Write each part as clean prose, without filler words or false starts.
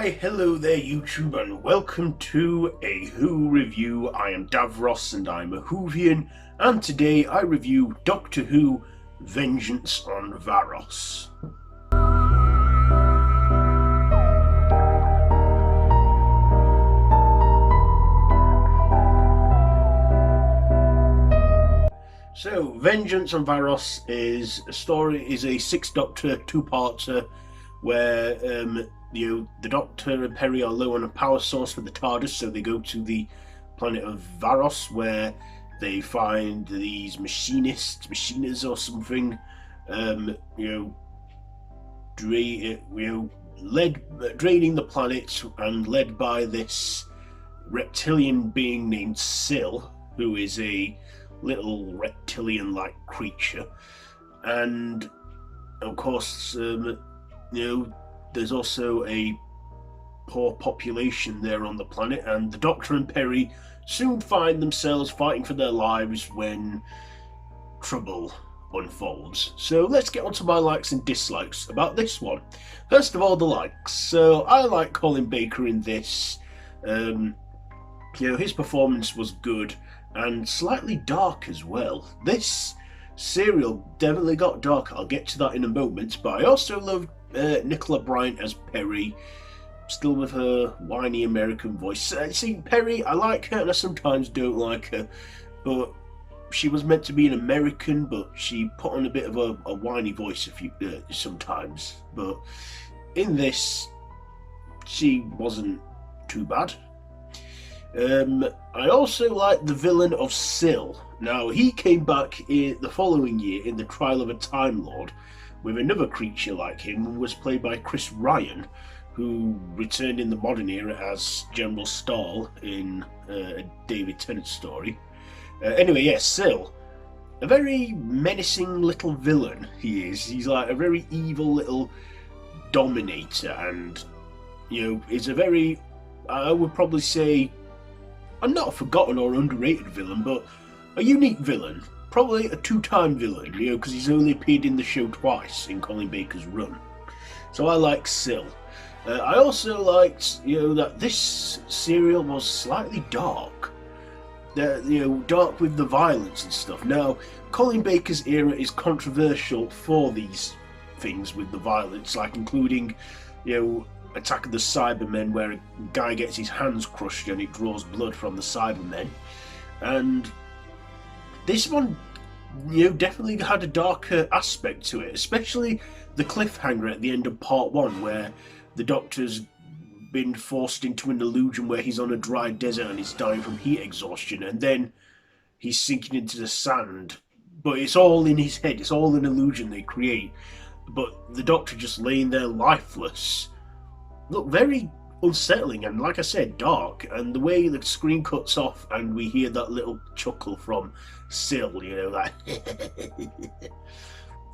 Why, hello there YouTube and welcome to a Who review. I am Davros and I'm a Whovian, and today I review Doctor Who Vengeance on Varos. So, Vengeance on Varos is a Sixth Doctor two-parter where the Doctor and Peri are low on a power source for the TARDIS, so they go to the planet of Varos, where they find these machiners or something, draining the planet, and led by this reptilian being named Syl, who is a little reptilian-like creature, and of course, there's also a poor population there on the planet, and the Doctor and Peri soon find themselves fighting for their lives when trouble unfolds. So let's get on to my likes and dislikes about this one. First of all, the likes. So I like Colin Baker in this. His performance was good and slightly dark as well. This serial definitely got dark. I'll get to that in a moment, but I also loved Nicola Bryant as Peri, still with her whiny American voice. See, Peri, I like her and I sometimes don't like her, but she was meant to be an American, but she put on a bit of a whiny voice sometimes. But in this, she wasn't too bad. I also like the villain of Syl. Now, he came back the following year in The Trial of a Time Lord with another creature like him, and was played by Chris Ryan, who returned in the modern era as General Stahl in a David Tennant story. Anyway, yes, Syl, a very menacing little villain he is. He's like a very evil little dominator, and is a very, I would probably say, not a forgotten or underrated villain, but a unique villain. Probably a two-time villain, because he's only appeared in the show twice in Colin Baker's run. So I like Syl. I also liked, that this serial was slightly dark. Dark with the violence and stuff. Now, Colin Baker's era is controversial for these things with the violence, like including, Attack of the Cybermen, where a guy gets his hands crushed and it draws blood from the Cybermen. And this one, definitely had a darker aspect to it, especially the cliffhanger at the end of part one, where the Doctor's been forced into an illusion where he's on a dry desert and he's dying from heat exhaustion, and then he's sinking into the sand. But it's all in his head, it's all an illusion they create. But the Doctor just laying there lifeless. Look, very unsettling, and like I said, dark, and the way the screen cuts off and we hear that little chuckle from Syl, that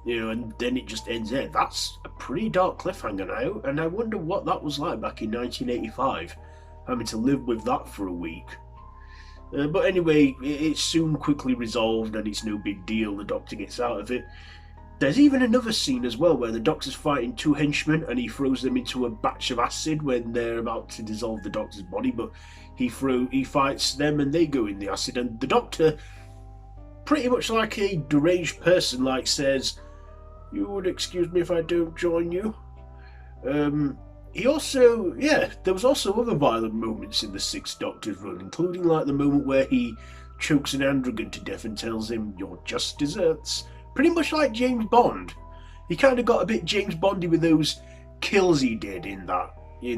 and then it just ends there. That's a pretty dark cliffhanger now, and I wonder what that was like back in 1985, having to live with that for a week. But anyway, it's soon quickly resolved and it's no big deal. The Doctor gets out of it. There's even another scene as well where the Doctor's fighting two henchmen and he throws them into a batch of acid when they're about to dissolve the Doctor's body, but he fights them and they go in the acid, and the Doctor, pretty much like a deranged person, says, "You would excuse me if I don't join you." He also, there was also other violent moments in the Sixth Doctor's run, including the moment where he chokes an androgen to death and tells him, "You're just desserts." Pretty much like James Bond. He kind of got a bit James Bondy with those kills he did in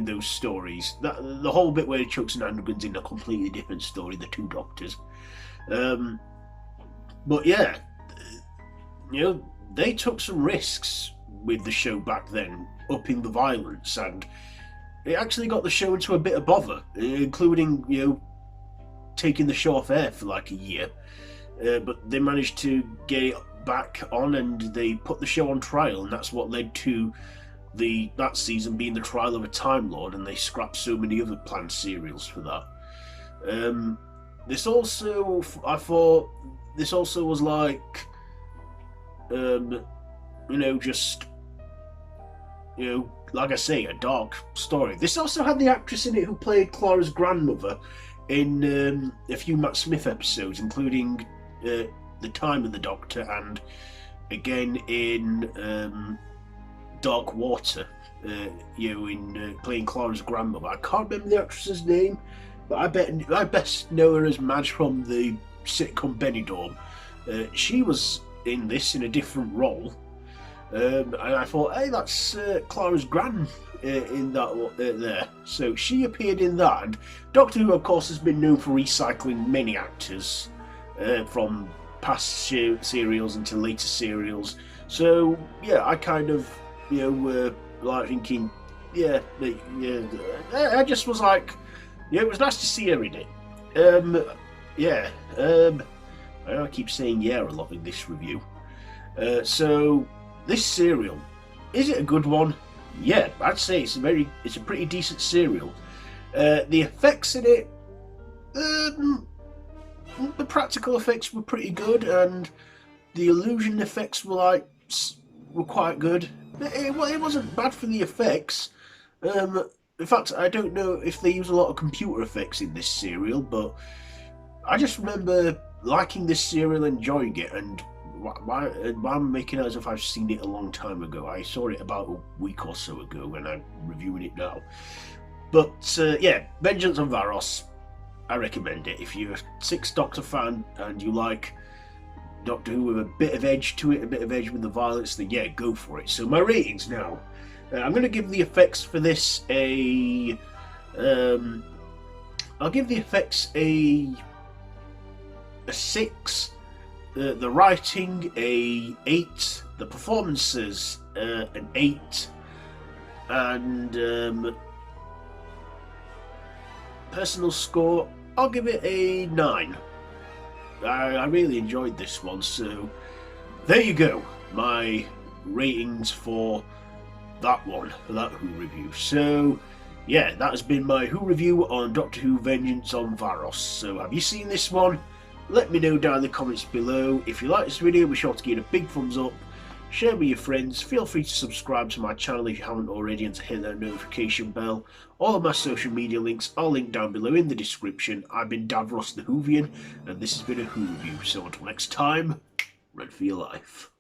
those stories. The whole bit where he chokes an androgen's in a completely different story, The Two Doctors. But yeah, they took some risks with the show back then, upping the violence, and it actually got the show into a bit of bother, including, taking the show off air for a year. But they managed to get it back on, and they put the show on trial, and that's what led to that season being The Trial of a Time Lord, and they scrapped so many other planned serials for that. I thought this also was just like I say, a dark story. This also had the actress in it who played Clara's grandmother in a few Matt Smith episodes, including The Time of the Doctor and again in Dark Water. In playing Clara's grandmother. I can't remember the actress's name, but I best know her as Madge from the sitcom Benidorm. She was in this in a different role, and I thought, hey, that's Clara's gran in that there. So she appeared in that. And Doctor Who, of course, has been known for recycling many actors from past serials into later serials. So yeah, I kind of like thinking, I just was like, it was nice to see her in it. I keep saying a lot in this review. So this serial, is it a good one? Yeah, I'd say it's a pretty decent serial. The effects in it, the practical effects were pretty good, and the illusion effects were quite good. It wasn't bad for the effects. In fact, I don't know if they use a lot of computer effects in this serial, but I just remember liking this serial, enjoying it, and why I'm making it as if I've seen it a long time ago. I saw it about a week or so ago, and I'm reviewing it now. But Vengeance on Varos, I recommend it. If you're a Sixth Doctor fan and you like Doctor Who with a bit of edge to it, a bit of edge with the violence, then yeah, go for it. So my ratings now. I'm going to give the effects for this I'll give the effects a 6, the writing a 8, the performances an 8, and personal score, I'll give it a 9. I really enjoyed this one, so there you go, my ratings for that one, for that Who review. So yeah, that has been my Who review on Doctor Who Vengeance on Varos. So have you seen this one? Let me know down in the comments below. If you like this video, be sure to give it a big thumbs up, share with your friends, feel free to subscribe to my channel if you haven't already, and to hit that notification bell. All of my social media links are linked down below in the description. I've been Davros the Whovian, and this has been a Who review. So until next time, run for your life.